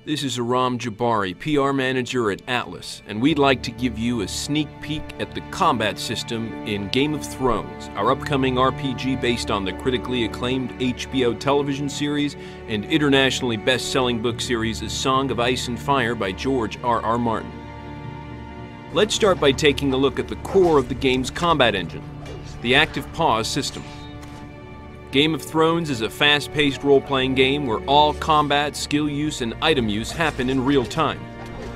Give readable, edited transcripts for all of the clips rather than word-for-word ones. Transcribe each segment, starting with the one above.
This is Aram Jabari, PR manager at Atlas, and we'd like to give you a sneak peek at the combat system in Game of Thrones, our upcoming RPG based on the critically acclaimed HBO television series and internationally best-selling book series A Song of Ice and Fire by George R.R. Martin. Let's start by taking a look at the core of the game's combat engine, the Active Pause system. Game of Thrones is a fast-paced role-playing game where all combat, skill use, and item use happen in real time.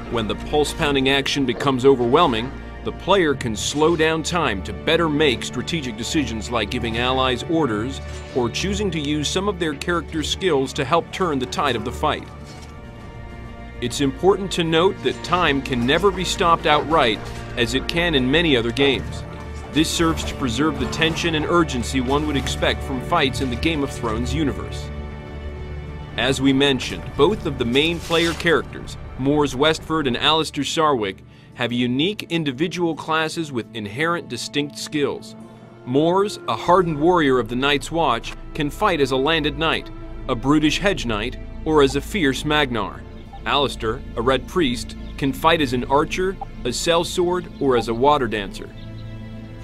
When the pulse-pounding action becomes overwhelming, the player can slow down time to better make strategic decisions like giving allies orders or choosing to use some of their character's skills to help turn the tide of the fight. It's important to note that time can never be stopped outright, as it can in many other games. This serves to preserve the tension and urgency one would expect from fights in the Game of Thrones universe. As we mentioned, both of the main player characters, Mors Westford and Alliser Sarwyck, have unique individual classes with inherent distinct skills. Mors, a hardened warrior of the Night's Watch, can fight as a landed knight, a brutish hedge knight, or as a fierce Magnar. Alliser, a red priest, can fight as an archer, a sellsword, or as a water dancer.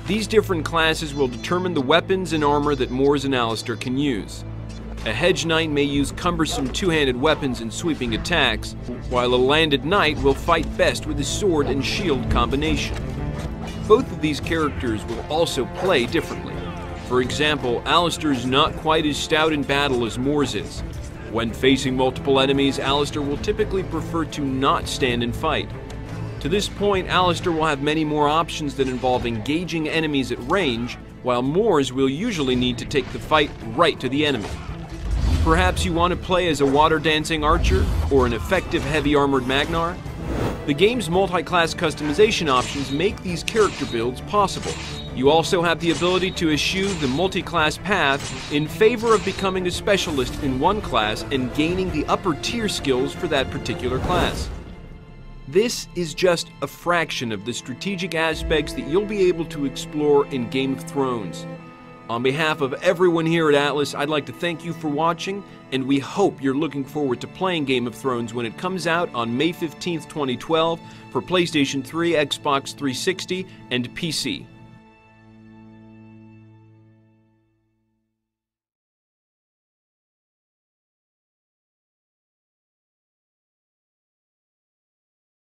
These different classes will determine the weapons and armor that Mors and Alliser can use. A hedge knight may use cumbersome two-handed weapons and sweeping attacks, while a landed knight will fight best with his sword and shield combination. Both of these characters will also play differently. For example, Alliser is not quite as stout in battle as Mors is. When facing multiple enemies, Alliser will typically prefer to not stand and fight. To this point, Alliser will have many more options that involve engaging enemies at range, while Mors will usually need to take the fight right to the enemy. Perhaps you want to play as a water-dancing archer or an effective heavy-armored Magnar? The game's multi-class customization options make these character builds possible. You also have the ability to eschew the multi-class path in favor of becoming a specialist in one class and gaining the upper-tier skills for that particular class. This is just a fraction of the strategic aspects that you'll be able to explore in Game of Thrones. On behalf of everyone here at Atlas, I'd like to thank you for watching, and we hope you're looking forward to playing Game of Thrones when it comes out on May 15th, 2012 for PlayStation 3, Xbox 360, and PC.